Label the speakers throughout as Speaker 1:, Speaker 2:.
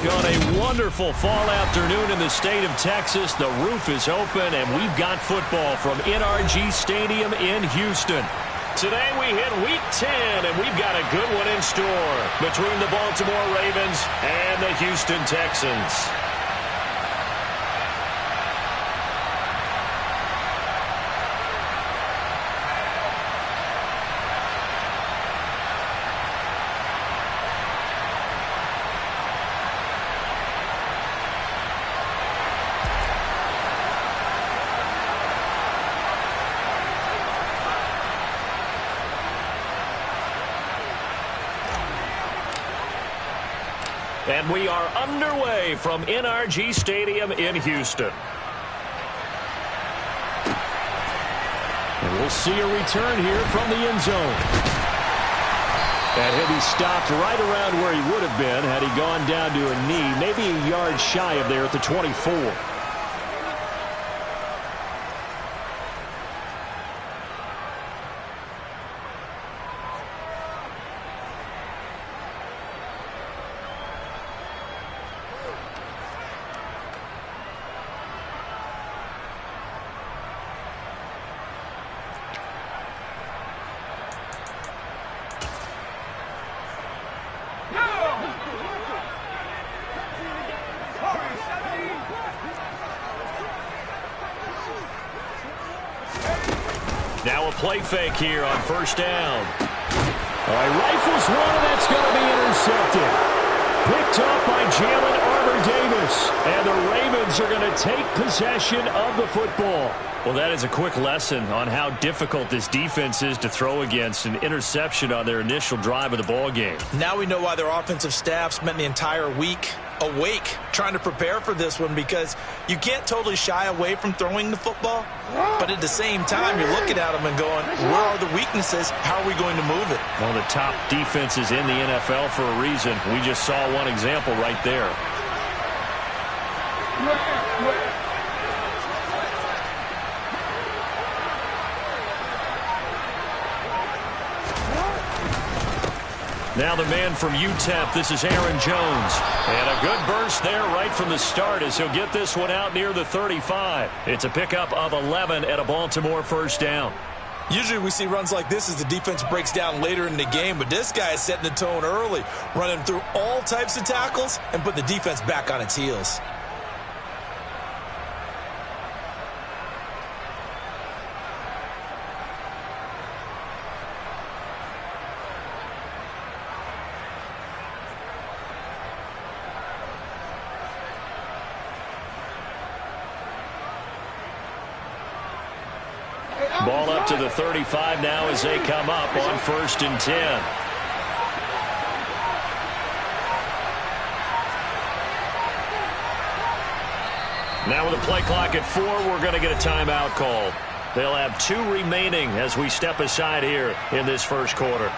Speaker 1: On a wonderful fall afternoon in the state of Texas, the roof is open, and we've got football from NRG Stadium in Houston. Today we hit Week 10, and we've got a good one in store between the Baltimore Ravens and the Houston Texans. And we are underway from NRG Stadium in Houston. And we'll see a return here from the end zone. And he'll be stopped right around where he would have been had he gone down to a knee, maybe a yard shy of there at the 24. Now a play fake here on first down. All right, rifles one, and that's going to be intercepted. Picked up by Jalen Armour-Davis. And the Ravens are going to take possession of the football. Well, that is a quick lesson on how difficult this defense is to throw against. An interception on their initial drive of the ball game.
Speaker 2: Now we know why their offensive staff spent the entire week awake trying to prepare for this one, because you can't totally shy away from throwing the football, but at the same time you're looking at them and going, where are the weaknesses? How are we going to move it?
Speaker 1: One of the top defenses in the NFL for a reason. We just saw one example right there. Now the man from UTEP, this is Aaron Jones. And a good burst there right from the start as he'll get this one out near the 35. It's a pickup of 11 at a Baltimore first down.
Speaker 2: Usually we see runs like this as the defense breaks down later in the game, but this guy is setting the tone early, running through all types of tackles and put the defense back on its heels.
Speaker 1: Ball up to the 35 now as they come up on 1st and 10. Now with the play clock at 4, we're going to get a timeout called. They'll have 2 remaining as we step aside here in this first quarter.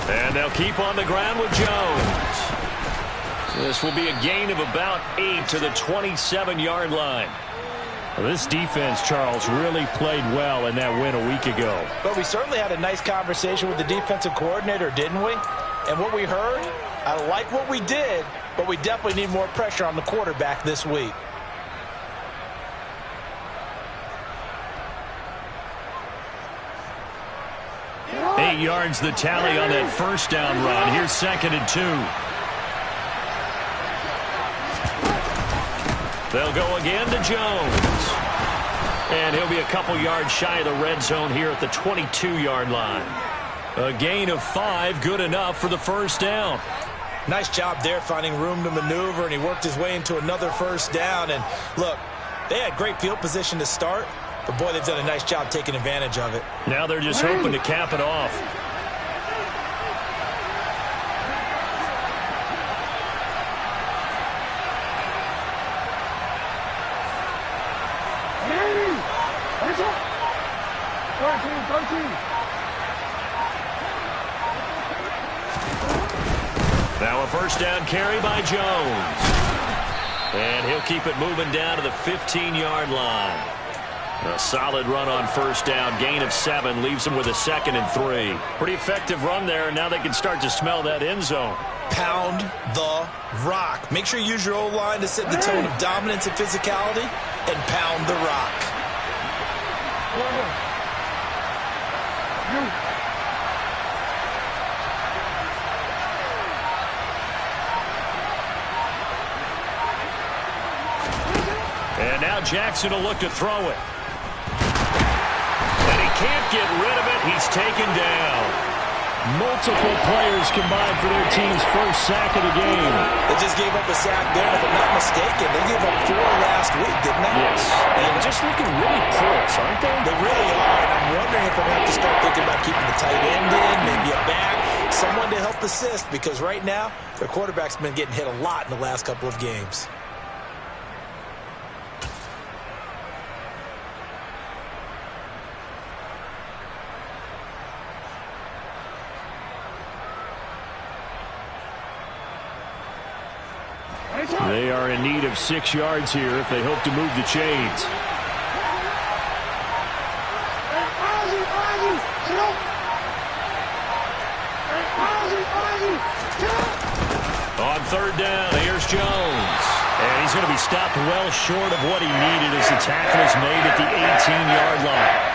Speaker 1: And they'll keep on the ground with Jones. This will be a gain of about 8 to the 27-yard line. Well, this defense, Charles, really played well in that win a week ago.
Speaker 2: But we certainly had a nice conversation with the defensive coordinator, didn't we? And what we heard, I like what we did, but we definitely need more pressure on the quarterback this week.
Speaker 1: Eight yards the tally on that first down run. Here's 2nd and 2. They'll go again to Jones. And he'll be a couple yards shy of the red zone here at the 22-yard line. A gain of 5, good enough for the first down.
Speaker 2: Nice job there finding room to maneuver, and he worked his way into another first down. And look, They had great field position to start, but boy, they've done a nice job taking advantage of it.
Speaker 1: Now they're just hoping to cap it off. Now a first down carry by Jones. And he'll keep it moving down to the 15-yard line. A solid run on first down. Gain of 7 leaves them with a 2nd and 3. Pretty effective run there, and now they can start to smell that end zone.
Speaker 2: Pound the rock. Make sure you use your O-line to set the tone of dominance and physicality, and pound the rock.
Speaker 1: And now Jackson will look to throw it. And he can't get rid of it. He's taken down. Multiple players combined for their team's first sack of the game.
Speaker 2: They just gave up a sack there, and if I'm not mistaken, they gave up 4 last week, didn't they?
Speaker 1: Yes. And just looking really porous, aren't they?
Speaker 2: They really are, and I'm wondering if I'm going to have to start thinking about keeping the tight end in, maybe a back, someone to help assist, because right now, their quarterback's been getting hit a lot in the last couple of games.
Speaker 1: They are in need of 6 yards here if they hope to move the chains. On third down, here's Jones. And he's going to be stopped well short of what he needed as the tackle is made at the 18-yard line.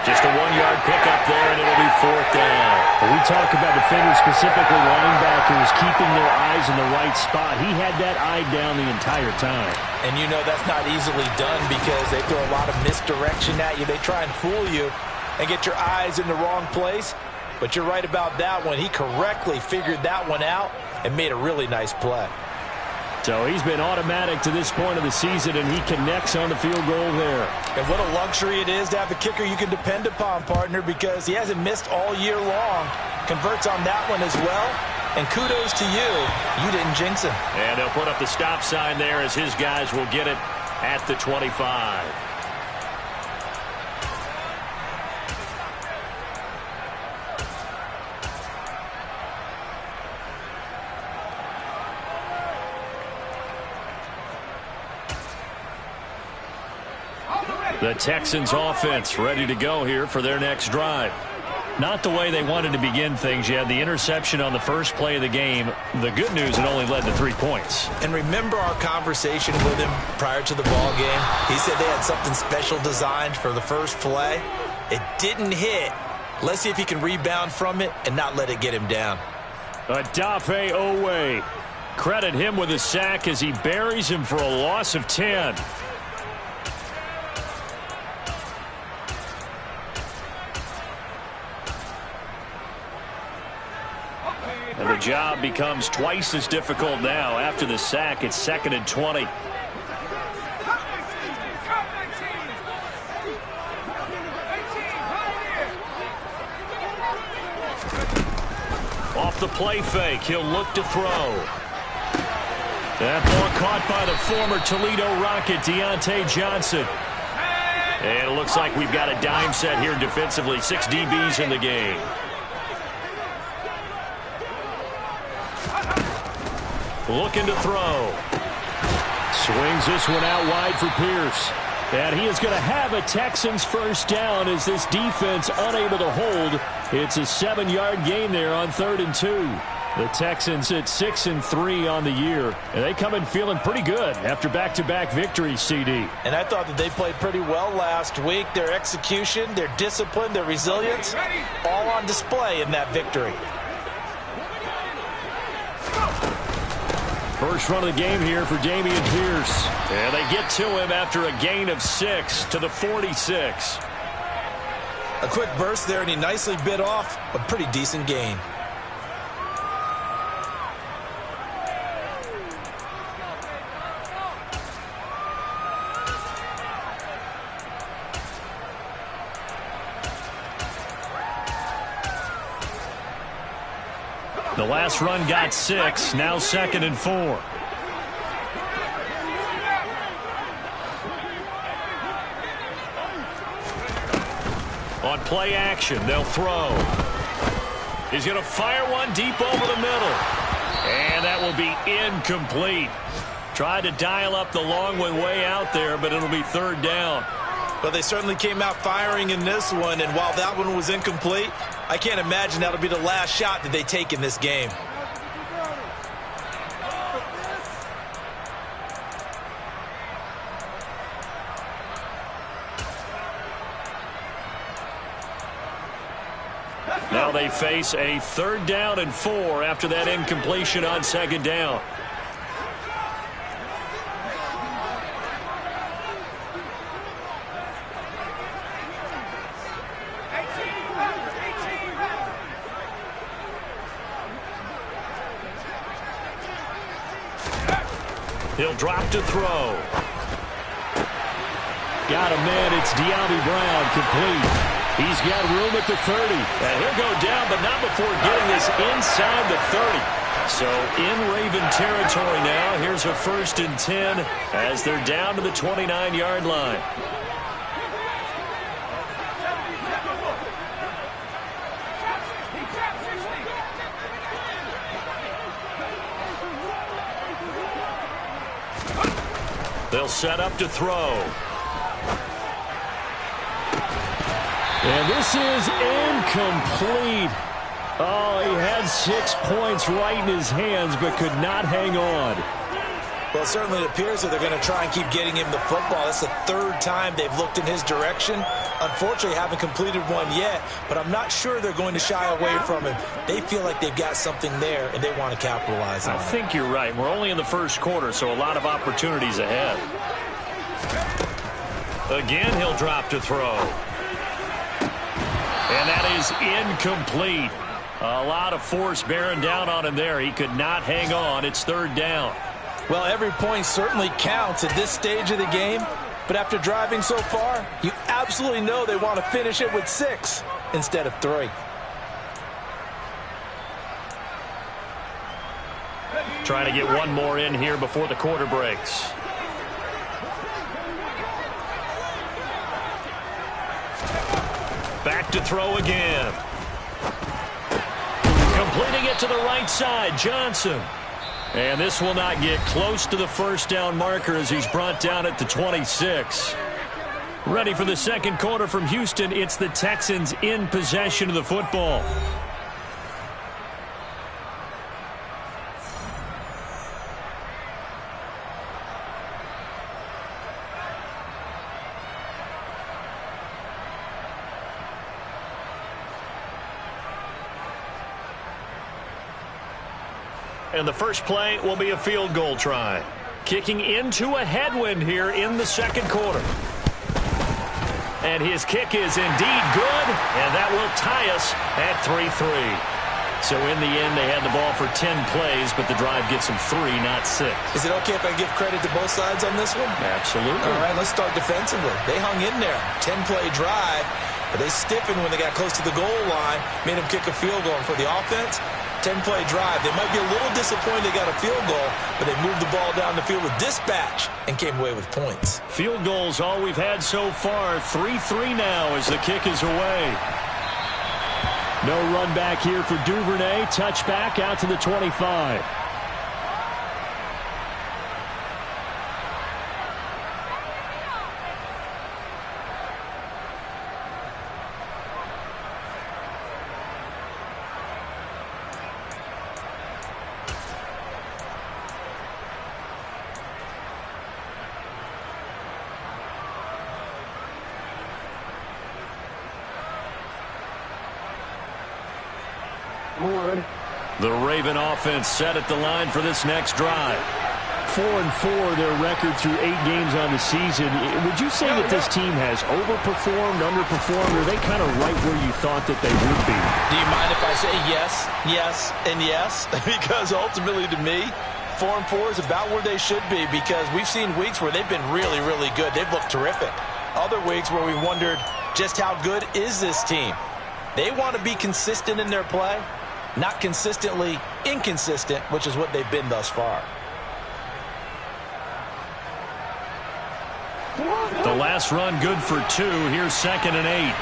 Speaker 1: Just a 1-yard pickup there, and it'll be 4th down.
Speaker 3: When we talk about defenders, specifically linebackers, keeping their eyes in the right spot, he had that eye down the entire time.
Speaker 2: And you know that's not easily done because they throw a lot of misdirection at you. They try and fool you and get your eyes in the wrong place. But you're right about that one. He correctly figured that one out and made a really nice play.
Speaker 3: So he's been automatic to this point of the season, and he connects on the field goal there.
Speaker 2: And what a luxury it is to have a kicker you can depend upon, partner, because he hasn't missed all year long. Converts on that one as well. And kudos to you. You didn't jinx him.
Speaker 1: And they'll put up the stop sign there as his guys will get it at the 25. The Texans offense ready to go here for their next drive. Not the way they wanted to begin things. You had the interception on the first play of the game. The good news, it only led to 3 points.
Speaker 2: And remember our conversation with him prior to the ball game? He said they had something special designed for the first play. It didn't hit. Let's see if he can rebound from it and not let it get him down.
Speaker 1: Adafe Owe. Credit him with a sack as he buries him for a loss of 10. And the job becomes twice as difficult now. After the sack, it's 2nd and 20. Off the play fake, he'll look to throw. That ball caught by the former Toledo Rocket, Deontay Johnson. And it looks like we've got a dime set here defensively. 6 DBs in the game. Looking to throw.
Speaker 3: Swings this one out wide for Pierce. And he is going to have a Texans first down as this defense unable to hold. It's a 7-yard gain there on 3rd and 2. The Texans at 6-3 on the year. And they come in feeling pretty good after back-to-back victories, CD.
Speaker 2: And I thought that they played pretty well last week. Their execution, their discipline, their resilience, all on display in that victory.
Speaker 3: First run of the game here for Dameon Pierce.
Speaker 1: And they get to him after a gain of 6 to the 46.
Speaker 2: A quick burst there, and he nicely bit off a pretty decent gain.
Speaker 3: The last run got 6. Now 2nd and 4. On play action, they'll throw. He's going to fire one deep over the middle. And that will be incomplete. Tried to dial up the long one way out there, but it'll be 3rd down.
Speaker 2: Well, they certainly came out firing in this one, and while that one was incomplete, I can't imagine that'll be the last shot that they take in this game.
Speaker 3: Now they face a 3rd down and 4 after that incompletion on 2nd down. He'll drop to throw. Got a man. It's De'Ami Brown, complete. He's got room at the 30. And he'll go down, but not before getting this inside the 30. So in Raven territory now. Here's a 1st and 10 as they're down to the 29-yard line. They'll set up to throw. And this is incomplete. Oh, he had 6 points right in his hands, but could not hang on.
Speaker 2: Well, certainly it appears that they're going to try and keep getting him the football. That's the 3rd time they've looked in his direction. Unfortunately, haven't completed one yet, but I'm not sure they're going to shy away from him. They feel like they've got something there, and they want to capitalize on it.
Speaker 3: I think you're right. We're only in the 1st quarter, so a lot of opportunities ahead. Again, he'll drop to throw. And that is incomplete. A lot of force bearing down on him there. He could not hang on. It's 3rd down.
Speaker 2: Well, every point certainly counts at this stage of the game. But after driving so far, you absolutely know they want to finish it with 6 instead of 3.
Speaker 3: Trying to get one more in here before the quarter breaks. Back to throw again. Completing it to the right side, Johnson. And this will not get close to the 1st down marker as he's brought down at the 26. Ready for the 2nd quarter from Houston. It's the Texans in possession of the football. And the first play will be a field goal try. Kicking into a headwind here in the 2nd quarter. And his kick is indeed good, and that will tie us at 3-3. So in the end, they had the ball for 10 plays, but the drive gets them 3, not 6.
Speaker 2: Is it okay if I give credit to both sides on this one?
Speaker 3: Absolutely.
Speaker 2: All right, let's start defensively. They hung in there. 10-play drive, but they stiffened when they got close to the goal line, made them kick a field goal. And for the offense, 10-play drive. They might be a little disappointed they got a field goal, but they moved the ball down the field with dispatch and came away with points.
Speaker 3: Field goals all we've had so far. 3-3 now as the kick is away. No run back here for Duvernay. Touchback out to the 25. The Raven offense set at the line for this next drive. 4-4 their record through 8 games on the season. Would you say that this team has overperformed, underperformed, or are they kind of right where you thought that they would be?
Speaker 2: Do you mind if I say yes, yes, and yes? Because ultimately to me, 4-4 is about where they should be, because we've seen weeks where they've been really, really good. They've looked terrific. Other weeks where we wondered just how good is this team. They want to be consistent in their play. not consistently inconsistent, which is what they've been thus far.
Speaker 3: The last run good for 2. Here's 2nd and 8.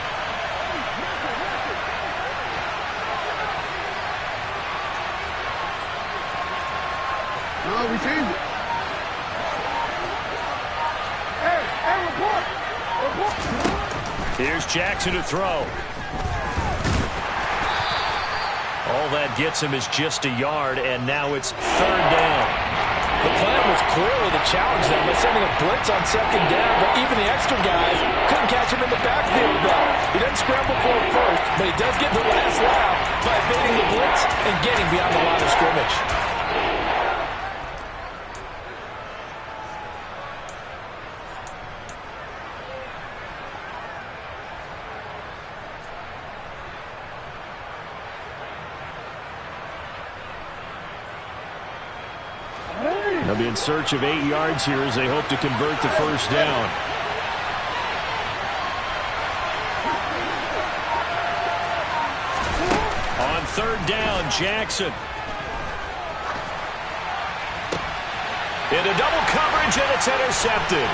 Speaker 4: No, we changed it.
Speaker 3: Here's Jackson to throw. All that gets him is just a yard, and now it's 3rd down.
Speaker 2: The plan was clearly to challenge them by sending a blitz on 2nd down, but even the extra guys couldn't catch him in the backfield, though. He doesn't scramble for it first, but he does get the last laugh by evading the blitz and getting beyond the line of scrimmage.
Speaker 3: They'll be in search of 8 yards here as they hope to convert the 1st down. On 3rd down, Jackson.
Speaker 1: Into double coverage, and it's intercepted.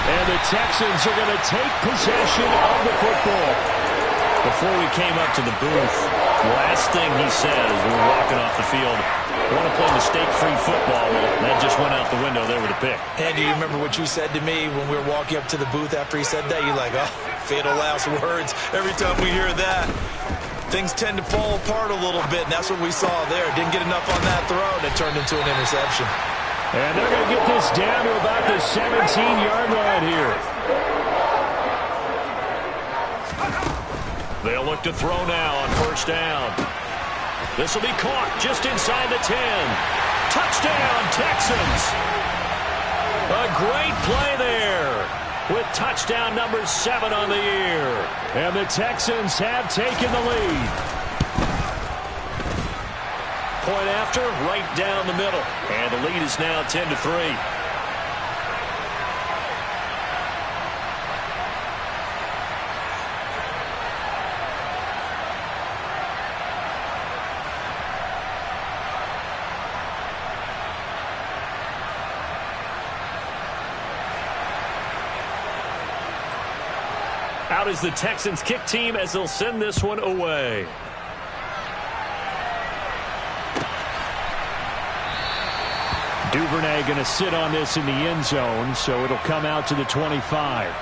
Speaker 3: And the Texans are going to take possession of the football. Before we came up to the booth, last thing he said as we were walking off the field, want to play mistake-free football. Well, that just went out the window there with a pick.
Speaker 2: And do you remember what you said to me when we were walking up to the booth after he said that? You're like, oh, fatal last words. Every time we hear that, things tend to fall apart a little bit, and that's what we saw there. Didn't get enough on that throw, and it turned into an interception.
Speaker 3: And they're going to get this down to about the 17-yard line here.
Speaker 1: They'll look to throw now on 1st down. This will be caught just inside the 10. Touchdown, Texans. A great play there with touchdown number 7 on the year.
Speaker 3: And the Texans have taken the lead.
Speaker 1: Point after, right down the middle.
Speaker 3: And the lead is now 10-3. Out is the Texans kick team as they'll send this one away. Duvernay going to sit on this in the end zone, so it'll come out to the 25.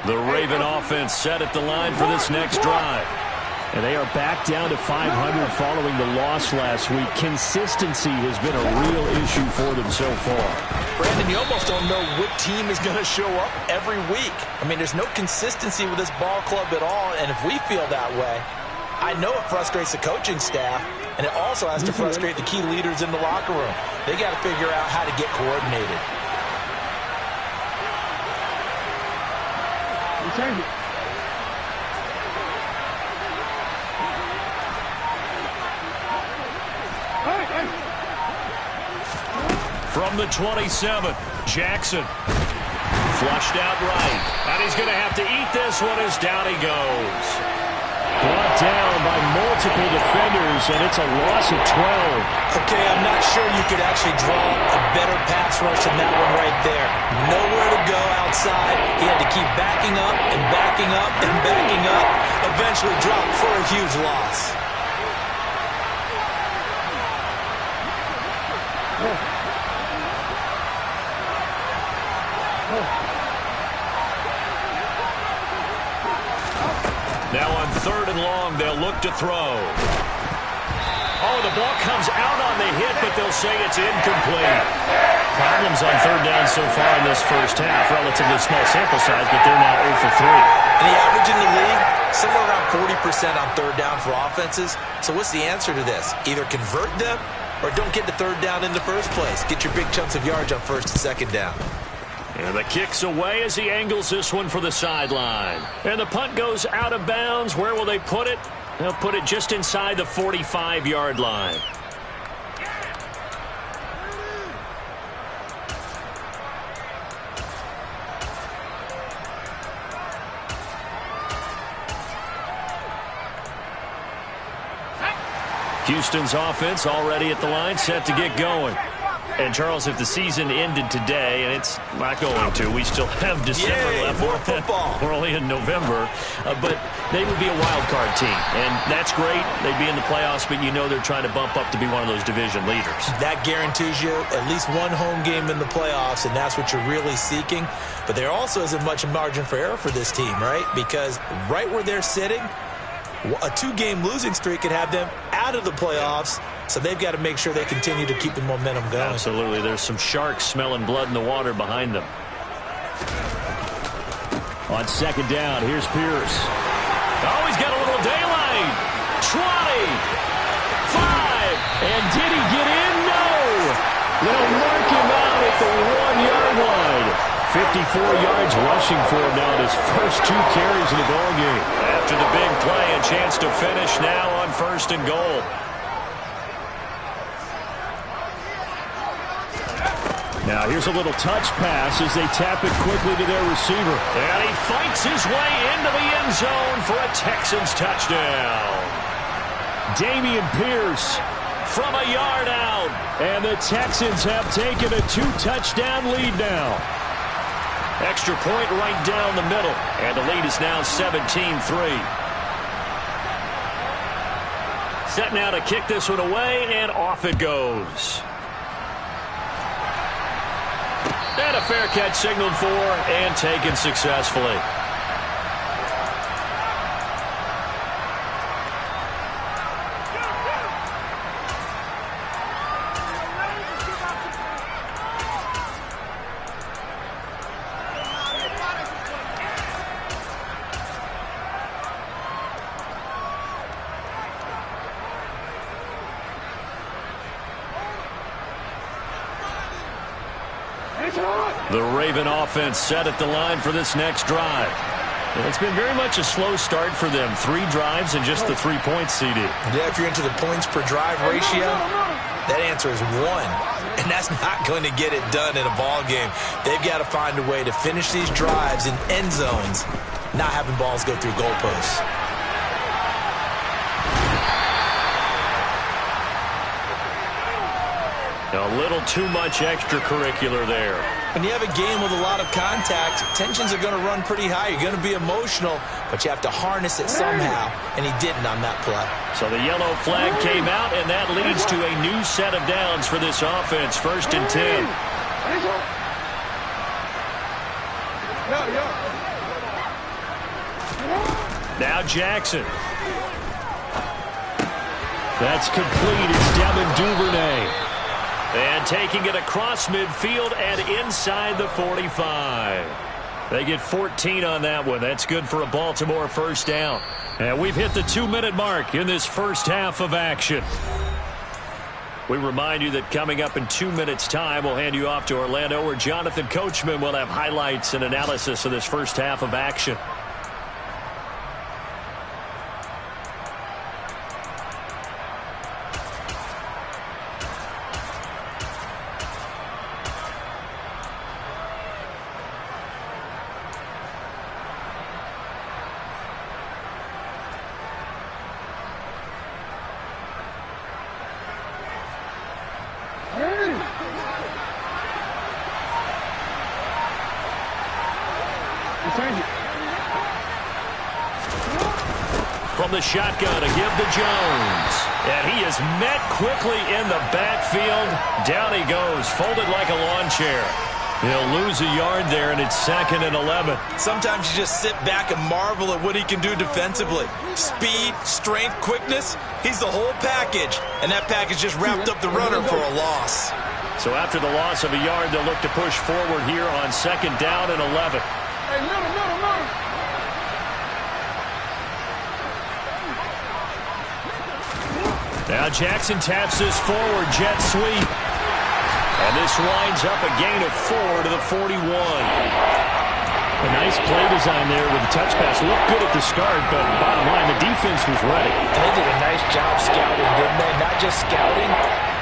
Speaker 3: The Raven offense set at the line for this next drive. And they are back down to 500 following the loss last week. Consistency has been a real issue for them so far.
Speaker 2: Brandon, you almost don't know what team is going to show up every week. I mean, there's no consistency with this ball club at all, and if we feel that way, I know it frustrates the coaching staff, and it also has to frustrate the key leaders in the locker room. They got to figure out how to get coordinated.
Speaker 4: Change it.
Speaker 1: From the 27, Jackson. Flushed out right. And he's going to have to eat this one as down he goes.
Speaker 3: Brought down by multiple defenders, and it's a loss of 12.
Speaker 2: Okay, I'm not sure you could actually draw a better pass rush than that one right there. Nowhere to go outside. He had to keep backing up and backing up and backing up. Eventually dropped for a huge loss.
Speaker 1: Now on 3rd and long, they'll look to throw. Oh, the ball comes out on the hit, but they'll say it's incomplete. Problems on 3rd down so far in this first half. Relatively small sample size, but they're now 0 for 3.
Speaker 2: And the average in the league, somewhere around 40% on 3rd down for offenses. So what's the answer to this? Either convert them or don't get the third down in the first place. Get your big chunks of yards on first and second down.
Speaker 3: And the kick's away as he angles this one for the sideline. And the punt goes out of bounds. Where will they put it? They'll put it just inside the 45-yard line. Houston's offense already at the line, set to get going. And, Charles, if the season ended today, and it's not going to, we still have December left.
Speaker 2: More football.
Speaker 3: We're only in November. But they would be a wild card team. And that's great. They'd be in the playoffs, but you know they're trying to bump up to be one of those division leaders. That
Speaker 2: guarantees you at least one home game in the playoffs, and that's what you're really seeking. But there also isn't much margin for error for this team, right? Because right where they're sitting, a 2-game losing streak could have them out of the playoffs, so they've got to make sure they continue to keep the momentum going.
Speaker 3: Absolutely. There's some sharks smelling blood in the water behind them. On second down, here's Pierce. Oh, he's got a little daylight. 20. 5. And did he get in? No. They'll mark him out at the 1-yard line. 54 yards rushing for him now in his first 2 carries in the ballgame. After the big play, a chance to finish now on first and goal. Now here's a little touch pass as they tap it quickly to their receiver. And he fights his way into the end zone for a Texans touchdown. Dameon Pierce from a yard out. And the Texans have taken a 2-touchdown lead now. Extra point right down the middle. And the lead is now 17-3. Set now to kick this one away, and off it goes. And a fair catch signaled for and taken successfully. The Raven offense set at the line for this next drive. And it's been very much a slow start for them. 3 drives and just the 3 points, CD.
Speaker 2: Yeah, if you're into the points per drive ratio, that answer is 1. And that's not going to get it done in a ball game. They've got to find a way to finish these drives in end zones, not having balls go through goalposts.
Speaker 3: A little too much extracurricular there.
Speaker 2: When you have a game with a lot of contact, tensions are going to run pretty high. You're going to be emotional, but you have to harness it somehow, and he didn't on that play.
Speaker 3: So the yellow flag came out, and that leads to a new set of downs for this offense. 1st and 10. Now Jackson. That's complete. It's Devin Duvernay. And taking it across midfield and inside the 45. They get 14 on that one. That's good for a Baltimore first down. And we've hit the 2-minute mark in this first half of action. We remind you that coming up in 2 minutes' time, we'll hand you off to Orlando, where Jonathan Coachman will have highlights and analysis of this first half of action. From the shotgun to give to Jones. And he is met quickly in the backfield. Down he goes, folded like a lawn chair. He'll lose a yard there, and it's 2nd and 11.
Speaker 2: Sometimes you just sit back and marvel at what he can do defensively. Speed, strength, quickness, he's the whole package. And that package just wrapped up the runner for a loss.
Speaker 3: So after the loss of a yard, they'll look to push forward here on 2nd down and 11.
Speaker 4: Hey, middle.
Speaker 1: Now Jackson taps this forward, jet sweep. And this winds up a gain of 4 to the 41.
Speaker 3: A nice play design there with the touch pass. Looked good at the start, but bottom line, the defense was ready.
Speaker 2: And they did a nice job scouting, didn't they? Not just scouting,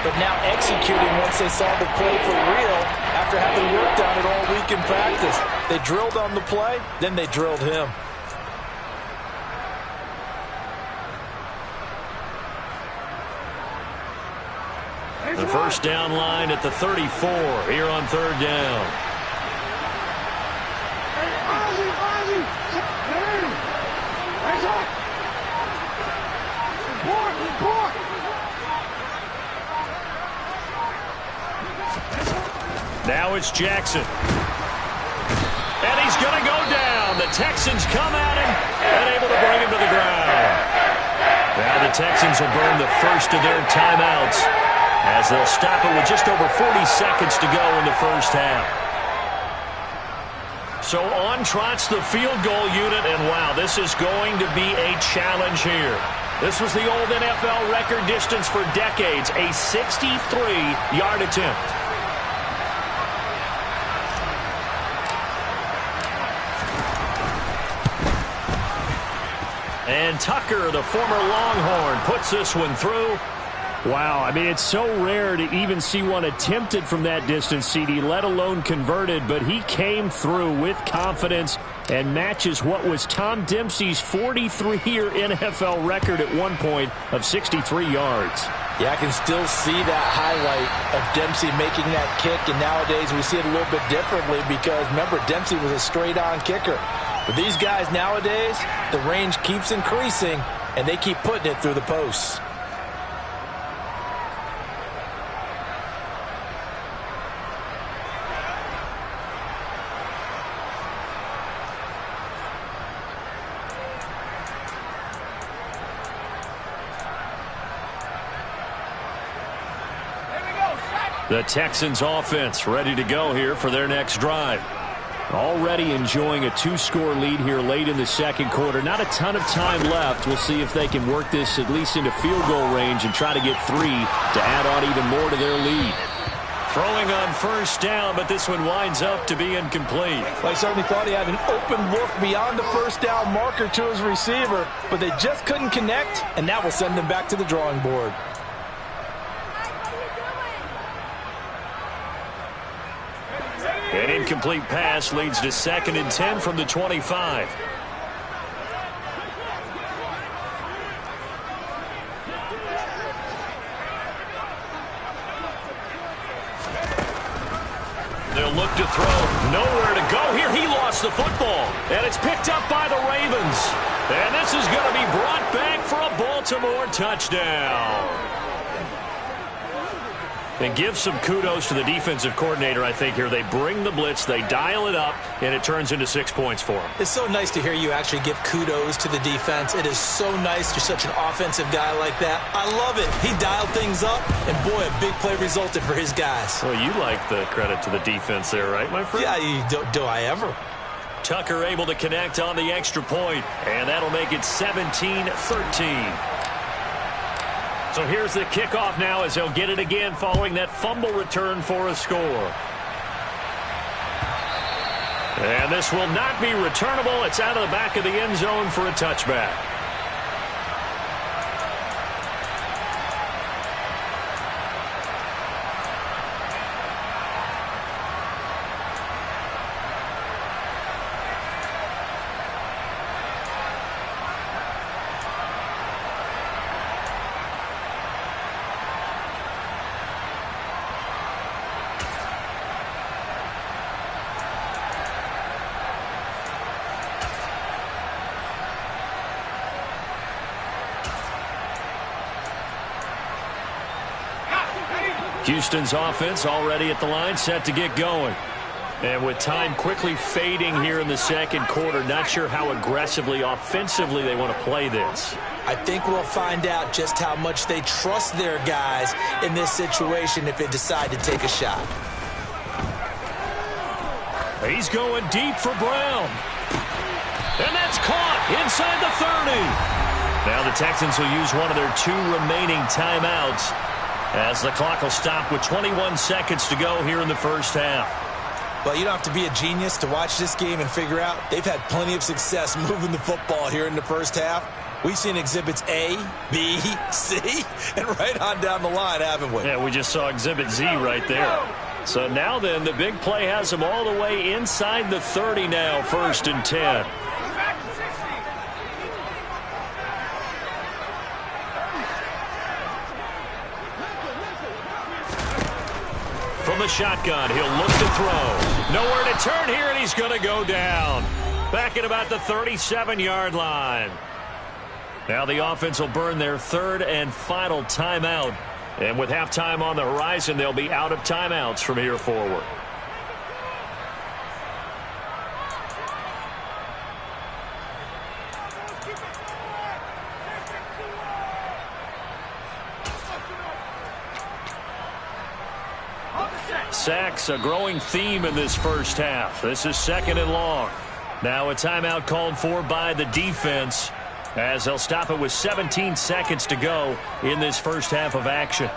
Speaker 2: but now executing once they saw the play for real after having worked on it all week in practice. They drilled on the play, then they drilled him.
Speaker 1: The first down line at the 34 here on third down. Now it's Jackson. And he's going to go down. The Texans come at him and able to bring him to the ground. Now the Texans will burn the first of their timeouts as they'll stop it with just over 40 seconds to go in the first half. So on trots the field goal unit, and wow, this is going to be a challenge here. This was the old NFL record distance for decades, a 63-yard attempt. And Tucker, the former Longhorn, puts this one through.
Speaker 3: Wow, I mean, it's so rare to even see one attempted from that distance, CD, let alone converted, but he came through with confidence and matches what was Tom Dempsey's 43-year NFL record at one point of 63 yards.
Speaker 2: Yeah, I can still see that highlight of Dempsey making that kick, and nowadays we see it a little bit differently because, remember, Dempsey was a straight-on kicker. But these guys nowadays, the range keeps increasing, and they keep putting it through the posts.
Speaker 1: The Texans offense ready to go here for their next drive.
Speaker 3: Already enjoying a 2-score lead here late in the second quarter. Not a ton of time left. We'll see if they can work this at least into field goal range and try to get 3 to add on even more to their lead.
Speaker 1: Throwing on first down, but this one winds up to be incomplete.
Speaker 2: Well, I certainly thought he had an open look beyond the first down marker to his receiver, but they just couldn't connect, and that will send him back to the drawing board.
Speaker 1: An incomplete pass leads to 2nd and 10 from the 25. They'll look to throw. Nowhere to go here. He lost the football. And it's picked up by the Ravens. And this is going to be brought back for a Baltimore touchdown. And give some kudos to the defensive coordinator, I think, here. They bring the blitz, they dial it up, and it turns into 6 points for them.
Speaker 2: It's so nice to hear you actually give kudos to the defense. It is so nice you're such an offensive guy like that. I love it. He dialed things up, and boy, a big play resulted for his guys.
Speaker 1: Well, you like the credit to the defense there, right, my friend?
Speaker 2: Yeah, do I ever?
Speaker 1: Tucker able to connect on the extra point, and that'll make it 17-13. So here's the kickoff now as they'll get it again following that fumble return for a score. And this will not be returnable. It's out of the back of the end zone for a touchback. Houston's offense already at the line, set to get going. And with time quickly fading here in the second quarter, not sure how aggressively, offensively they want to play this.
Speaker 2: I think we'll find out just how much they trust their guys in this situation if they decide to take a shot.
Speaker 1: He's going deep for Brown. And that's caught inside the 30.
Speaker 3: Now the Texans will use one of their 2 remaining timeouts as the clock will stop with 21 seconds to go here in the first half.
Speaker 2: Well, you don't have to be a genius to watch this game and figure out they've had plenty of success moving the football here in the first half. We've seen exhibits A, B, C, and right on down the line, haven't we?
Speaker 3: Yeah, we just saw exhibit Z right there. So now then, the big play has them all the way inside the 30 now, 1st and 10. From the shotgun, he'll look to throw. Nowhere to turn here, and he's going to go down. Back at about the 37-yard line. Now the offense will burn their 3rd and final timeout. And with halftime on the horizon, they'll be out of timeouts from here forward. Sacks, a growing theme in this first half. This is 2nd and long. Now a timeout called for by the defense as they'll stop it with 17 seconds to go in this first half of action.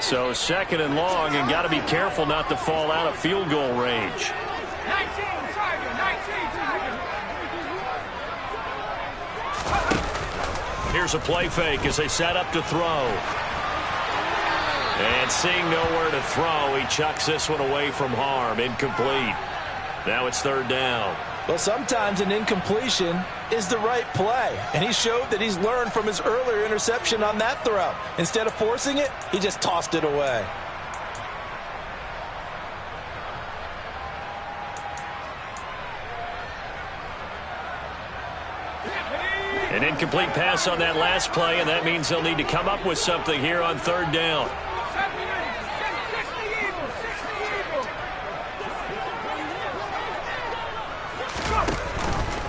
Speaker 3: So 2nd and long, and got to be careful not to fall out of field goal range. Here's a play fake as they set up to throw. And seeing nowhere to throw, he chucks this one away from harm. Incomplete. Now it's 3rd down.
Speaker 2: Well, sometimes an incompletion is the right play. And he showed that he's learned from his earlier interception on that throw. Instead of forcing it, he just tossed it away.
Speaker 3: An incomplete pass on that last play, and that means they'll need to come up with something here on 3rd down.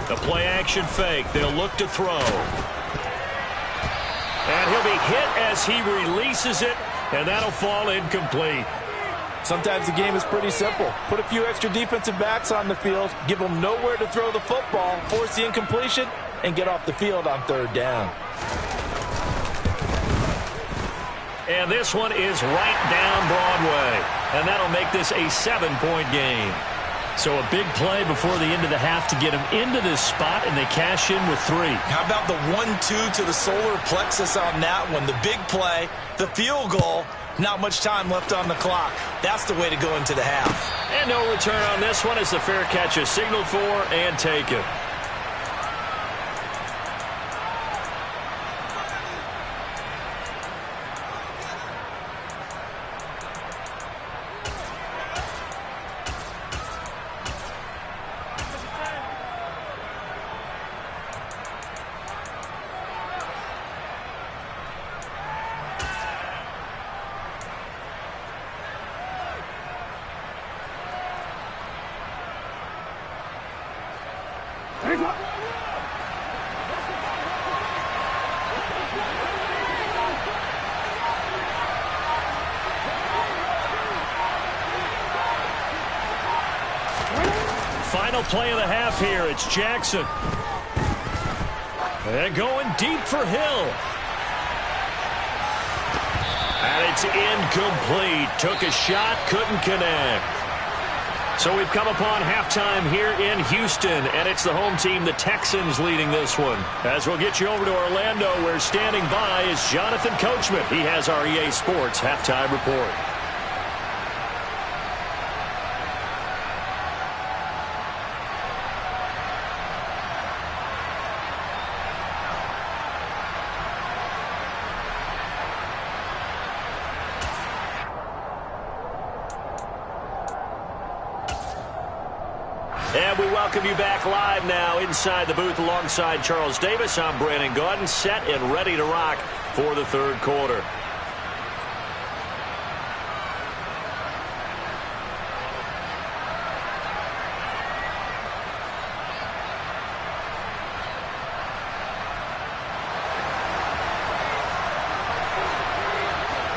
Speaker 3: The play action fake. They'll look to throw. And he'll be hit as he releases it, and that'll fall incomplete.
Speaker 2: Sometimes the game is pretty simple. Put a few extra defensive backs on the field, give them nowhere to throw the football, force the incompletion, and get off the field on 3rd down.
Speaker 3: And this one is right down Broadway. And that'll make this a 7-point game. So a big play before the end of the half to get them into this spot, and they cash in with 3.
Speaker 2: How about the 1-2 to the solar plexus on that one? The big play, the field goal, not much time left on the clock. That's the way to go into the half.
Speaker 3: And no return on this one as the fair catch is signaled for and taken. Final play of the half here. It's Jackson. And going deep for Hill. And it's incomplete. Took a shot, couldn't connect. So we've come upon halftime here in Houston, and it's the home team, the Texans, leading this one. As we'll get you over to Orlando, where standing by is Jonathan Coachman. He has our EA Sports halftime report. And we welcome you back live now inside the booth alongside Charles Davis. I'm Brandon Gaudin, set and ready to rock for the 3rd quarter.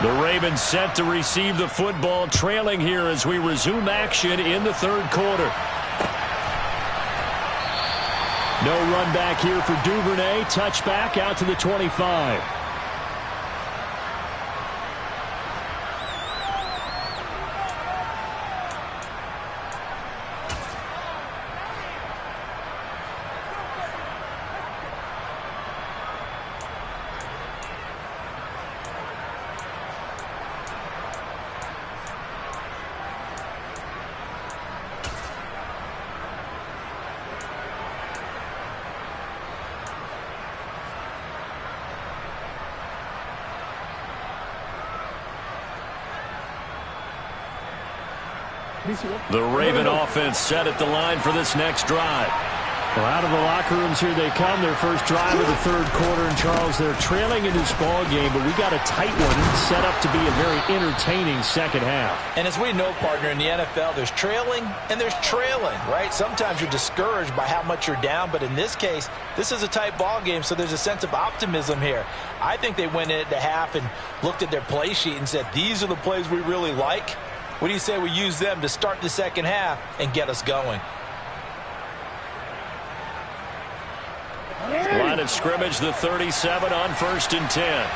Speaker 3: The Ravens set to receive the football, trailing here as we resume action in the third quarter. No run back here for Duvernay. Touchback out to the 25. The Raven offense set at the line for this next drive. Well, out of the locker rooms here they come. Their first drive of the third quarter. And, Charles, they're trailing in this ball game, but we got a tight one set up to be a very entertaining second half.
Speaker 2: And as we know, partner, in the NFL, there's trailing and there's trailing, right? Sometimes you're discouraged by how much you're down, but in this case, this is a tight ball game, so there's a sense of optimism here. I think they went in at the half and looked at their play sheet and said, these are the plays we really like. What do you say we use them to start the second half and get us going?
Speaker 3: Line of scrimmage, the 37 on 1st and 10.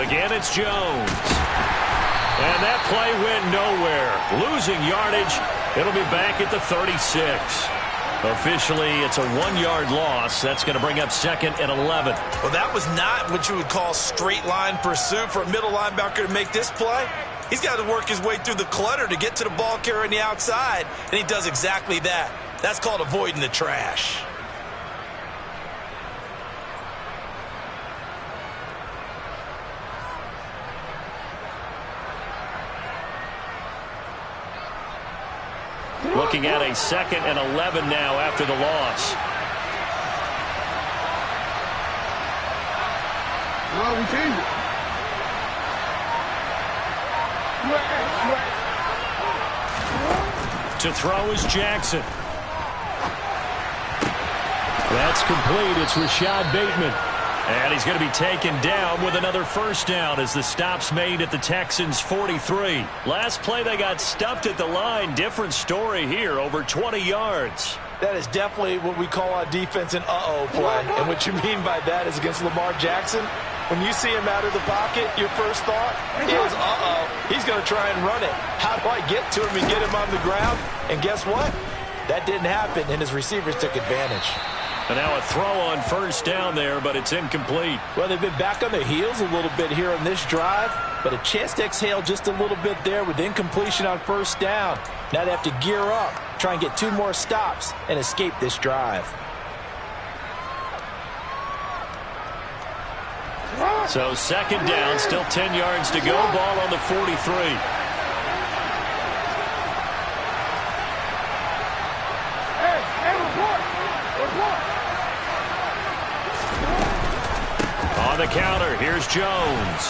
Speaker 3: Again, it's Jones. And that play went nowhere. Losing yardage. It'll be back at the 36. Officially, it's a 1-yard loss. That's going to bring up 2nd and 11.
Speaker 2: Well, that was not what you would call straight line pursuit for a middle linebacker to make this play. He's got to work his way through the clutter to get to the ball carrier on the outside, and he does exactly that. That's called avoiding the trash.
Speaker 3: Looking at a 2nd and 11 now after the loss.
Speaker 4: No, we changed it.
Speaker 3: To throw is Jackson. That's complete. It's Rashad Bateman. And he's going to be taken down with another first down as the stop's made at the Texans' 43. Last play they got stuffed at the line. Different story here, over 20 yards.
Speaker 2: That is definitely what we call on defense an uh-oh play. And what you mean by that is against Lamar Jackson, when you see him out of the pocket, your first thought is, uh-oh, he's going to try and run it. How do I get to him and get him on the ground? And guess what? That didn't happen, and his receivers took advantage.
Speaker 3: And now a throw on first down there, but it's incomplete.
Speaker 2: Well, they've been back on their heels a little bit here on this drive, but a chance to exhale just a little bit there with incompletion on first down. Now they have to gear up, try and get 2 more stops, and escape this drive.
Speaker 3: So 2nd down, still 10 yards to go. Ball on the 43. On the counter, here's Jones.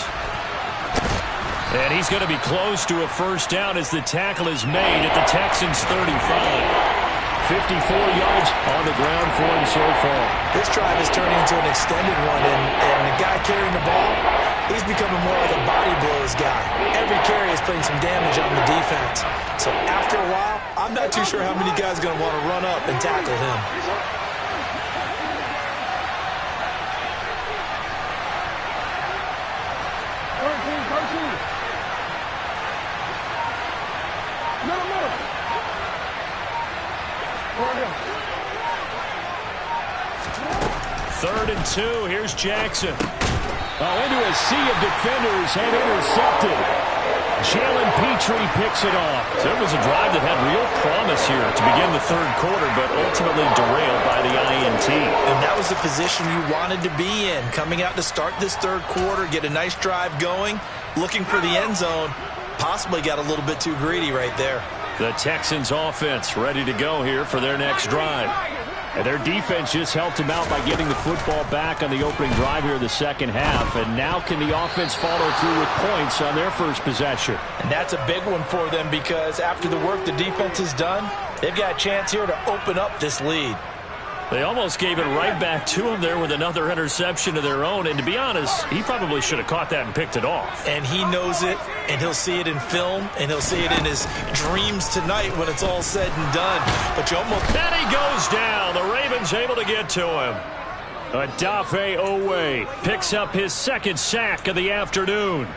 Speaker 3: And he's going to be close to a first down as the tackle is made at the Texans' 35. 54 yards on the ground for him so far.
Speaker 2: This drive is turning into an extended one, and the guy carrying the ball, he's becoming more like a body blows guy. Every carry is putting some damage on the defense. So after a while, I'm not too sure how many guys are going to want to run up and tackle him.
Speaker 3: Third and 2. Here's Jackson. Into a sea of defenders and intercepted. Jalen Petrie picks it off. So it was a drive that had real promise here to begin the third quarter, but ultimately derailed by the INT.
Speaker 2: And that was the position you wanted to be in, coming out to start this third quarter, get a nice drive going, looking for the end zone. Possibly got a little bit too greedy right there.
Speaker 3: The Texans offense ready to go here for their next drive. And their defense just helped him out by getting the football back on the opening drive here in the second half. And now can the offense follow through with points on their first possession?
Speaker 2: And that's a big one for them because after the work the defense has done, they've got a chance here to open up this lead.
Speaker 3: They almost gave it right back to him there with another interception of their own. And to be honest, he probably should have caught that and picked it off.
Speaker 2: And he knows it, and he'll see it in film, and he'll see it in his dreams tonight when it's all said and done. But you almost...
Speaker 3: And he goes down. The Ravens able to get to him. Odafe Owe picks up his second sack of the afternoon.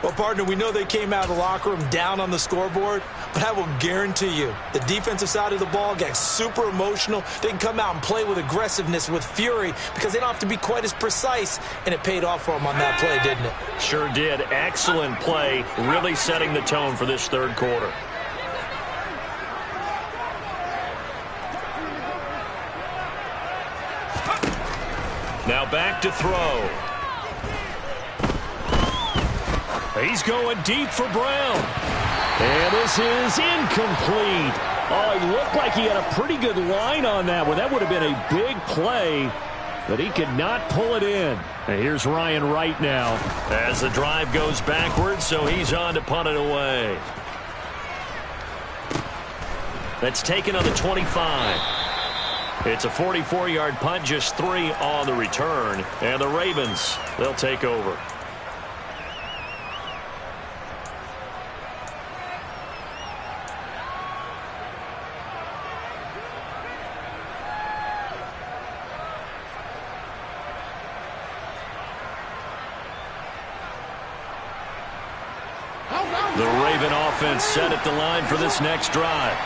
Speaker 2: Well, partner, we know they came out of the locker room down on the scoreboard, but I will guarantee you the defensive side of the ball got super emotional. They can come out and play with aggressiveness, with fury, because they don't have to be quite as precise, and it paid off for them on that play, didn't it?
Speaker 3: Sure did. Excellent play, really setting the tone for this third quarter. Now back to throw. He's going deep for Brown. And this is incomplete. Oh, it looked like he had a pretty good line on that one. That would have been a big play, but he could not pull it in. And here's Ryan Wright now as the drive goes backwards, so he's on to punt it away. That's taken on the 25. It's a 44-yard punt, just 3 on the return. And the Ravens, they'll take over. The Raven offense set at the line for this next drive.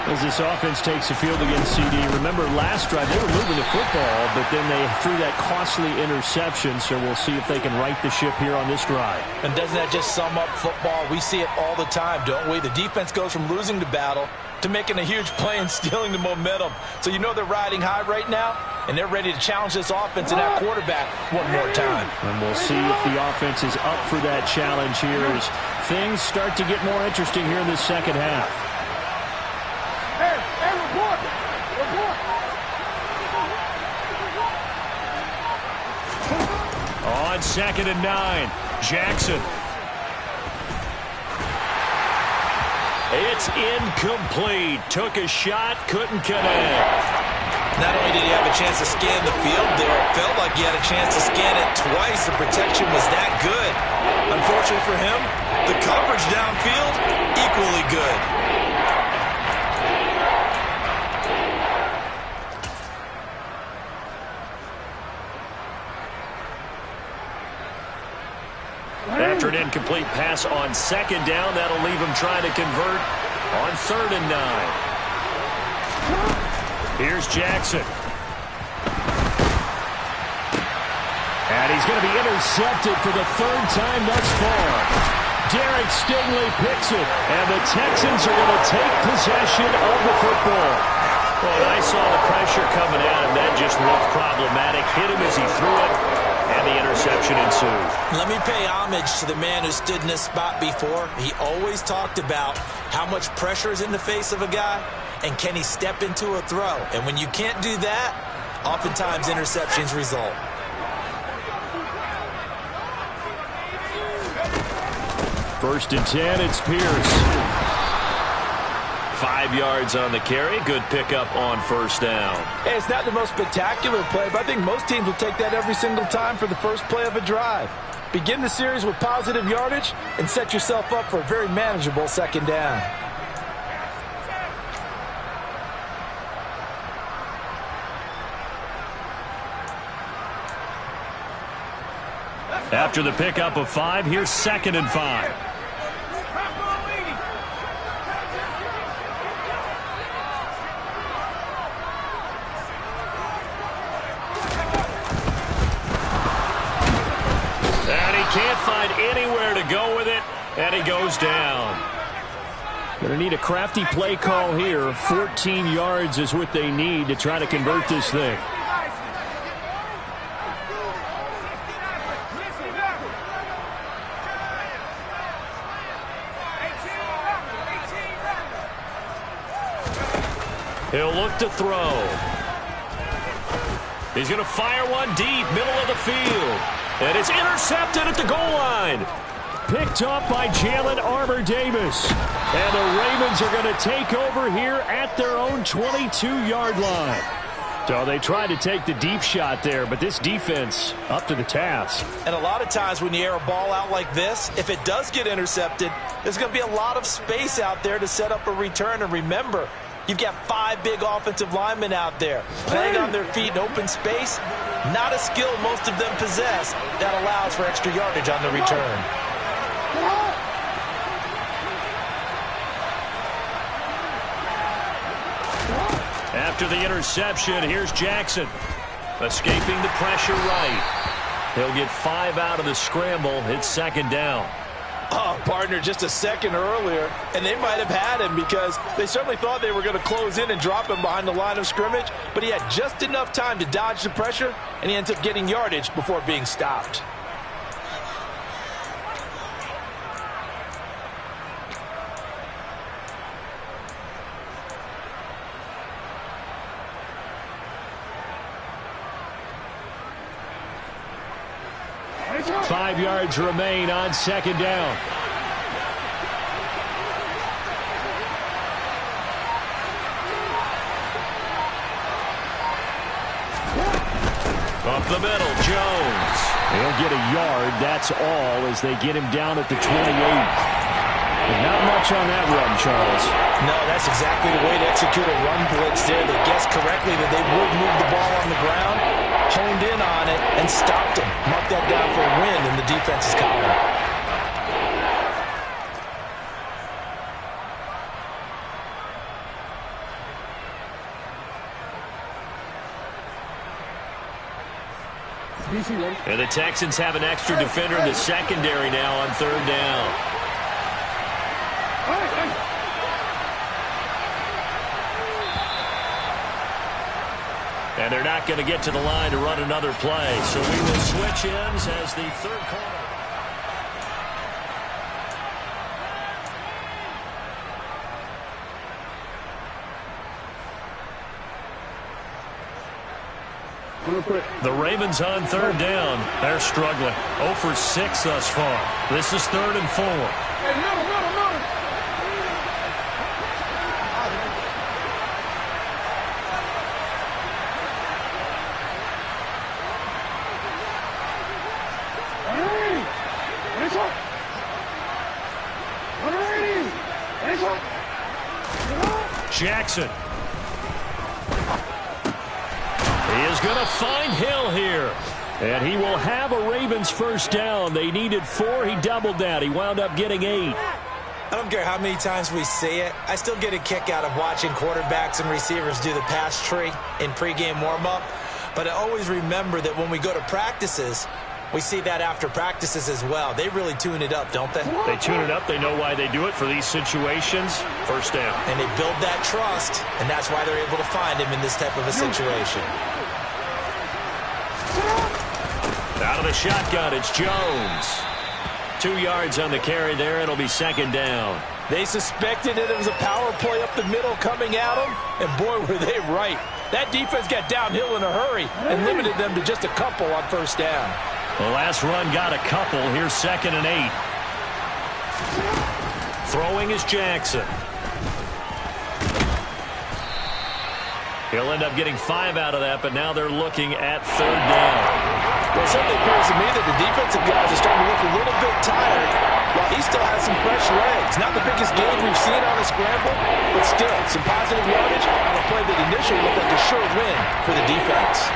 Speaker 3: As this offense takes the field against CD, remember last drive they were moving the football, but then they threw that costly interception, so we'll see if they can right the ship here on this drive.
Speaker 2: And doesn't that just sum up football? We see it all the time, don't we? The defense goes from losing the battle to making a huge play and stealing the momentum. So you know they're riding high right now, and they're ready to challenge this offense and that quarterback one more time.
Speaker 3: And we'll see if the offense is up for that challenge here as things start to get more interesting here in the second half.
Speaker 4: Report!
Speaker 3: On 2nd and 9, Jackson. It's incomplete. Took a shot, couldn't connect.
Speaker 2: Not only did he have a chance to scan the field there, it felt like he had a chance to scan it twice. The protection was that good. Unfortunately for him, the coverage downfield, equally good.
Speaker 3: After an incomplete pass on 2nd down, that'll leave him trying to convert on 3rd and 9. Here's Jackson. And he's going to be intercepted for the 3rd time thus far. Derek Stingley picks it, and the Texans are going to take possession of the football. Well, I saw the pressure coming at him. That just looked problematic. Hit him as he threw it, and the interception ensued.
Speaker 2: Let me pay homage to the man who stood in this spot before. He always talked about how much pressure is in the face of a guy, and can he step into a throw. And when you can't do that, oftentimes interceptions result.
Speaker 3: First and 10, it's Pierce. 5 yards on the carry. Good pickup on 1st down.
Speaker 2: Hey, it's not the most spectacular play, but I think most teams will take that every single time for the first play of a drive. Begin the series with positive yardage and set yourself up for a very manageable 2nd down.
Speaker 3: After the pickup of 5, here's 2nd and 5. Can't find anywhere to go with it, and he goes down. Going to need a crafty play call here. 14 yards is what they need to try to convert this thing. He'll look to throw.
Speaker 1: He's going to fire one deep, middle of the field. And it's intercepted at the goal line. Picked up by Jalen Armour-Davis. And the Ravens are going to take over here at their own 22-yard line. So they tried to take the deep shot there, but this defense up to the task.
Speaker 2: And a lot of times when you air a ball out like this, if it does get intercepted, there's going to be a lot of space out there to set up a return. And remember, you've got 5 big offensive linemen out there playing on their feet in open space. Not a skill most of them possess that allows for extra yardage on the return.
Speaker 1: After the interception, here's Jackson. Escaping the pressure right. He'll get 5 out of the scramble. It's second down.
Speaker 2: Oh, partner, just a second earlier, and they might have had him because they certainly thought they were going to close in and drop him behind the line of scrimmage, but he had just enough time to dodge the pressure, and he ends up getting yardage before being stopped.
Speaker 1: Five yards remain on second down. Up the middle, Jones. He'll get a yard, that's all, as they get him down at the 28. But not much on that run, Charles.
Speaker 2: No, that's exactly the way to execute a run blitz there. They guessed correctly that they would move the ball on the ground, honed in on it, and stopped him. Marked that down for a win in the defense's column.
Speaker 1: And the Texans have an extra defender in the secondary now on third down. And they're not going to get to the line to run another play. So we will switch ends as the third quarter. The Ravens on third down. They're struggling. 0 for 6 thus far. This is 3rd and 4. Jackson. He is going to find Hill here. And he will have a Ravens first down. They needed 4. He doubled that. He wound up getting 8.
Speaker 2: I don't care how many times we say it. I still get a kick out of watching quarterbacks and receivers do the pass tree in pregame warm-up. But I always remember that when we go to practices, we see that after practices as well. They really tune it up, don't they?
Speaker 1: They tune it up. They know why they do it for these situations. First down.
Speaker 2: And they build that trust, and that's why they're able to find him in this type of a situation.
Speaker 1: Out of the shotgun, it's Jones. 2 yards on the carry there. It'll be second down.
Speaker 2: They suspected that it was a power play up the middle coming at them, and boy, were they right. That defense got downhill in a hurry and limited them to just a couple on first down.
Speaker 1: The last run got a couple. Here's 2nd and 8. Throwing is Jackson. He'll end up getting 5 out of that, but now they're looking at third down.
Speaker 2: Well, it certainly appears to me that the defensive guys are starting to look a little bit tired while he still has some fresh legs. Not the biggest gain we've seen on a scramble, but still some positive yardage on a play that initially looked like a sure win for the defense.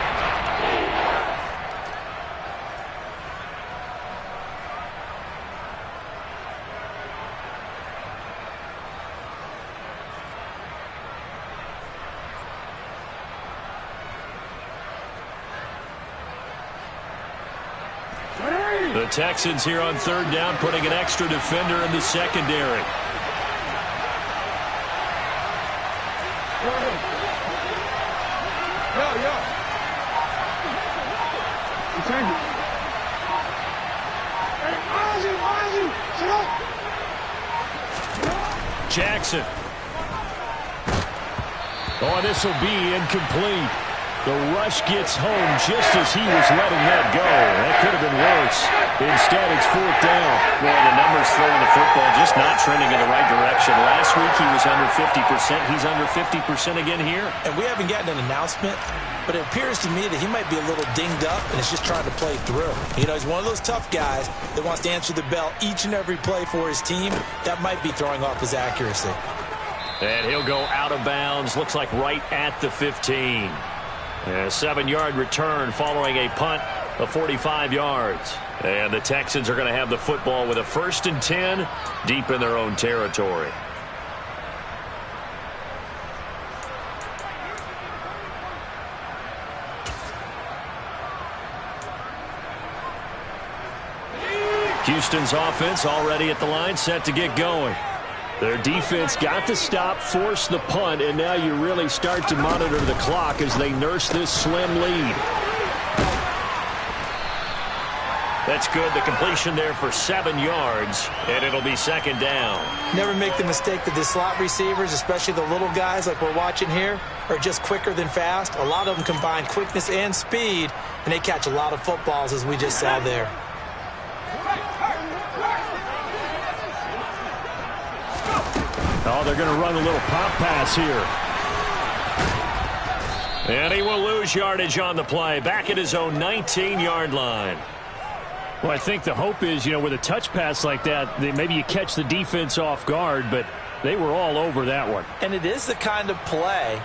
Speaker 1: The Texans here on third down, putting an extra defender in the secondary. Jackson. Oh, this will be incomplete.
Speaker 3: The rush gets home just as he was letting that go. That could have been worse. Instead, it's 4th down.
Speaker 1: Boy, the numbers throwing the football just not trending in the right direction. Last week he was under 50%. He's under 50% again here.
Speaker 2: And we haven't gotten an announcement, but it appears to me that he might be a little dinged up and is just trying to play through. You know, he's one of those tough guys that wants to answer the bell each and every play for his team. That might be throwing off his accuracy.
Speaker 1: And he'll go out of bounds. Looks like right at the 15. A 7-yard return following a punt of 45 yards. And the Texans are going to have the football with a 1st and 10 deep in their own territory. Houston's offense already at the line, set to get going.
Speaker 3: Their defense got the stop, forced the punt, and now you really start to monitor the clock as they nurse this slim lead.
Speaker 1: That's good. The completion there for 7 yards, and it'll be 2nd down.
Speaker 2: Never make the mistake that the slot receivers, especially the little guys like we're watching here, are just quicker than fast. A lot of them combine quickness and speed, and they catch a lot of footballs, as we just saw there.
Speaker 3: Oh, they're going to run a little pop pass here.
Speaker 1: And he will lose yardage on the play. Back at his own 19-yard line.
Speaker 3: Well, I think the hope is, you know, with a touch pass like that, maybe you catch the defense off guard, but they were all over that one.
Speaker 2: And it is the kind of play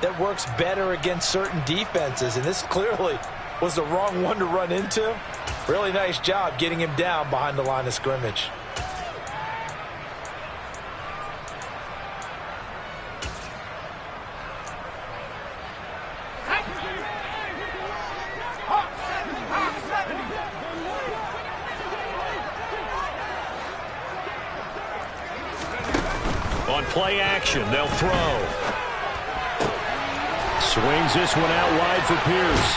Speaker 2: that works better against certain defenses, and this clearly was the wrong one to run into. Really nice job getting him down behind the line of scrimmage.
Speaker 1: On play action, they'll throw.
Speaker 3: Swings this one out wide for Pierce.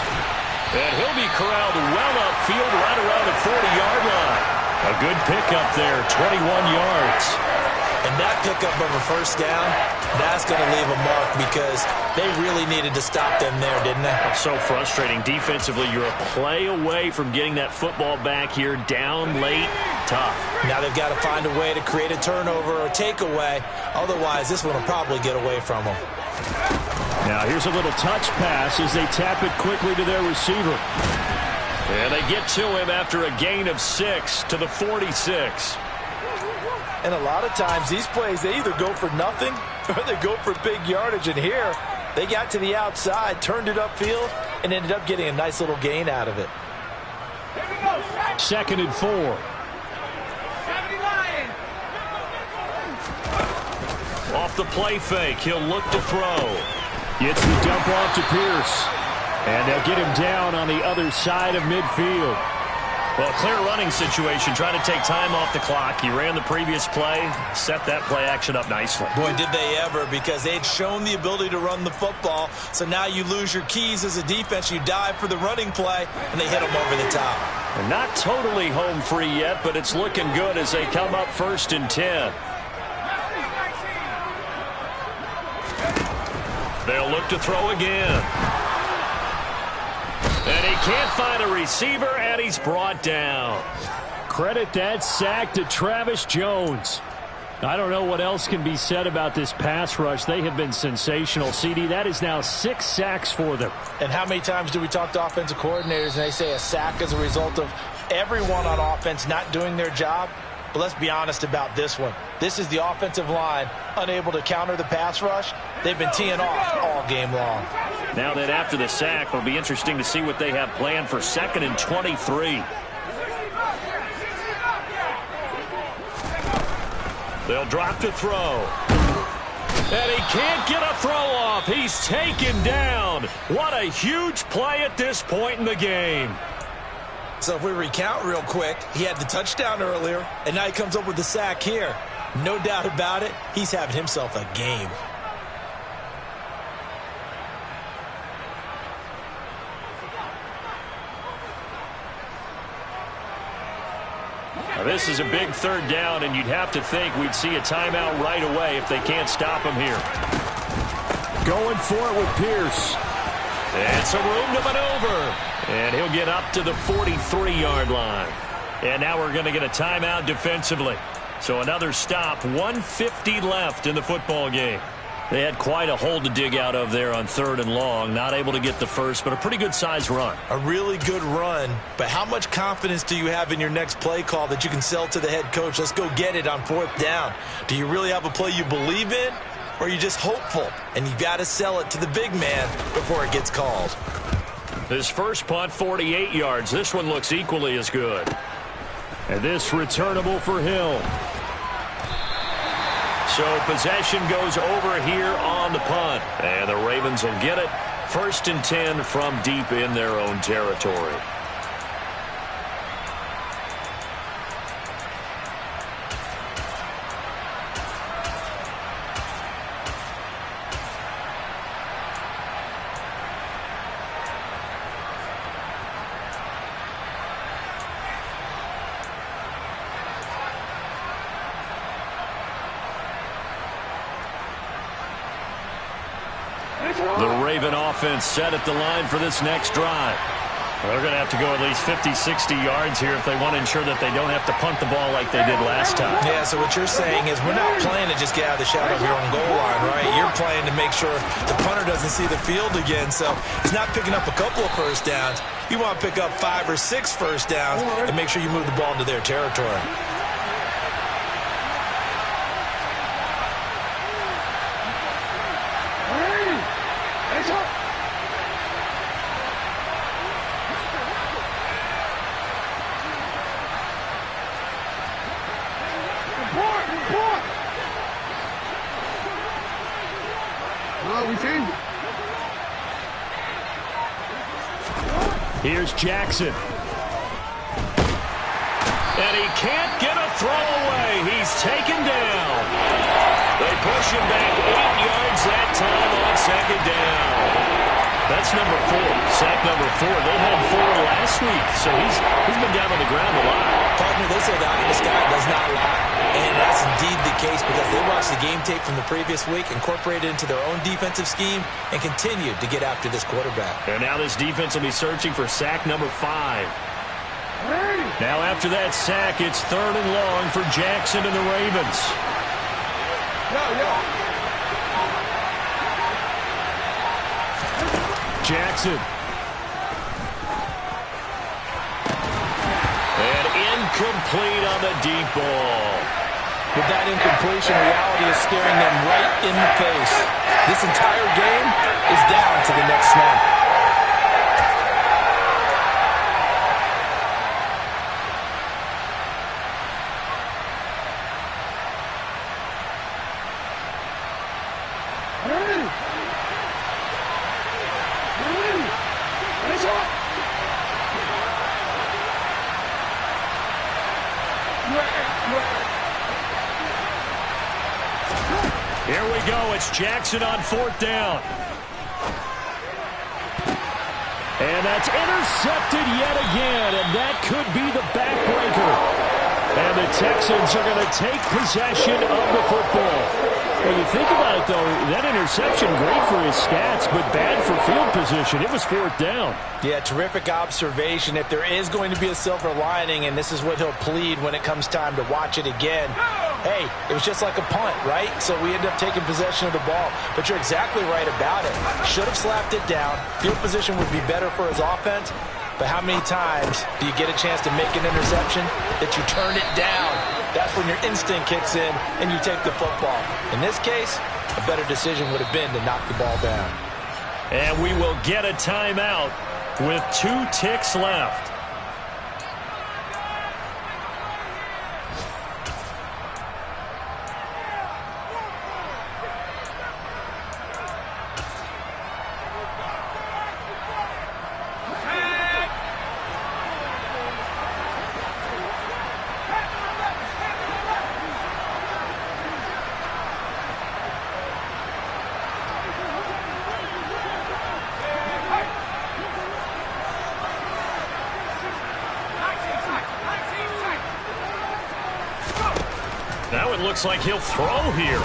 Speaker 1: And he'll be corralled well upfield right around the 40-yard line. A good pickup there, 21 yards.
Speaker 2: And that pickup of a 1st down, that's going to leave a mark because they really needed to stop them there, didn't they?
Speaker 1: So frustrating. Defensively, you're a play away from getting that football back here, down late, tough.
Speaker 2: Now they've got to find a way to create a turnover or takeaway. Otherwise, this one will probably get away from them.
Speaker 3: Now here's a little touch pass as they tap it quickly to their receiver.
Speaker 1: And they get to him after a gain of 6 to the 46.
Speaker 2: And a lot of times these plays, they either go for nothing or they go for big yardage. And here, they got to the outside, turned it upfield, and ended up getting a nice little gain out of it.
Speaker 3: 2nd and 4.
Speaker 1: Off the play fake, he'll look to throw.
Speaker 3: Gets the dump off to Pierce. And they'll get him down on the other side of midfield.
Speaker 1: Well, clear running situation, trying to take time off the clock. He ran the previous play, set that play action up nicely.
Speaker 2: Boy, did they ever, because they'd shown the ability to run the football. So now you lose your keys as a defense. You dive for the running play, and they hit them over the top.
Speaker 1: And not totally home free yet, but it's looking good as they come up 1st and 10. They'll look to throw again. And he can't find a receiver, and he's brought down.
Speaker 3: Credit that sack to Travis Jones. I don't know what else can be said about this pass rush. They have been sensational, CD. That is now 6 sacks for them.
Speaker 2: And how many times do we talk to offensive coordinators and they say a sack is a result of everyone on offense not doing their job? But let's be honest about this one. This is the offensive line unable to counter the pass rush. They've been teeing off all game long.
Speaker 1: Now that after the sack, it'll be interesting to see what they have planned for 2nd and 23. They'll drop to throw. And he can't get a throw off. He's taken down. What a huge play at this point in the game.
Speaker 2: So if we recount real quick, he had the touchdown earlier, and now he comes up with the sack here. No doubt about it, he's having himself a game.
Speaker 1: Now this is a big 3rd down, and you'd have to think we'd see a timeout right away if they can't stop him here.
Speaker 3: Going for it with Pierce. And some room to maneuver. And he'll get up to the 43-yard line. And now we're going to get a timeout defensively. So another stop, 1:50 left in the football game. They had quite a hole to dig out of there on 3rd and long. Not able to get the first, but a pretty good-sized run.
Speaker 2: A really good run, but how much confidence do you have in your next play call that you can sell to the head coach? Let's go get it on 4th down. Do you really have a play you believe in, or are you just hopeful? And you got to sell it to the big man before it gets called.
Speaker 3: His first punt, 48 yards. This one looks equally as good. And this returnable for Hill. So possession goes over here on the punt. And the Ravens will get it. 1st and 10 from deep in their own territory. The Raven offense set at the line for this next drive. They're going to have to go at least 50, 60 yards here if they want to ensure that they don't have to punt the ball like they did last time.
Speaker 2: Yeah, so what you're saying is we're not playing to just get out of the shadow of your own goal line, right? You're playing to make sure the punter doesn't see the field again. So he's not picking up a couple of first downs. You want to pick up 5 or 6 first downs and make sure you move the ball into their territory.
Speaker 3: Here's Jackson. And he can't get a throw away. He's taken down. They push him back 8 yards that time on 2nd down. That's number 4. Sack number 4. They had 4 last week, so he's been down on the ground a lot.
Speaker 2: Partner, they say the eye in the sky does not lie. And that's indeed the case because they watched the game tape from the previous week, incorporated it into their own defensive scheme, and continued to get after this quarterback.
Speaker 3: And now this defense will be searching for sack number 5. Now after that sack, it's 3rd and long for Jackson and the Ravens. Jackson. And incomplete on the deep ball.
Speaker 2: With that incompletion, reality is staring them right in the face. This entire game is down to the next snap.
Speaker 3: Here we go. It's Jackson on 4th down. And that's intercepted yet again, and that could be the backbreaker. And the Texans are going to take possession of the football. When you think about it, though, that interception, great for his stats, but bad for field position. It was 4th down.
Speaker 2: Yeah, terrific observation. If there is going to be a silver lining, and this is what he'll plead when it comes time to watch it again, hey, it was just like a punt, right? So we ended up taking possession of the ball. But you're exactly right about it. Should have slapped it down. Field position would be better for his offense. But how many times do you get a chance to make an interception that you turn it down? That's when your instinct kicks in and you take the football. In this case, a better decision would have been to knock the ball down.
Speaker 3: And we will get a timeout with 2 ticks left. Now it looks like he'll throw here.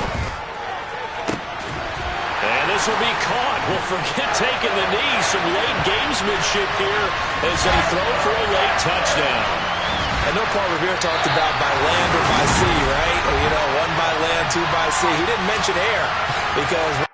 Speaker 3: And this will be caught. Well, forget taking the knee. Some late gamesmanship here as they throw for a late touchdown.
Speaker 2: I know Paul Revere talked about by land or by sea, right? Or, you know, one by land, two by sea. He didn't mention air because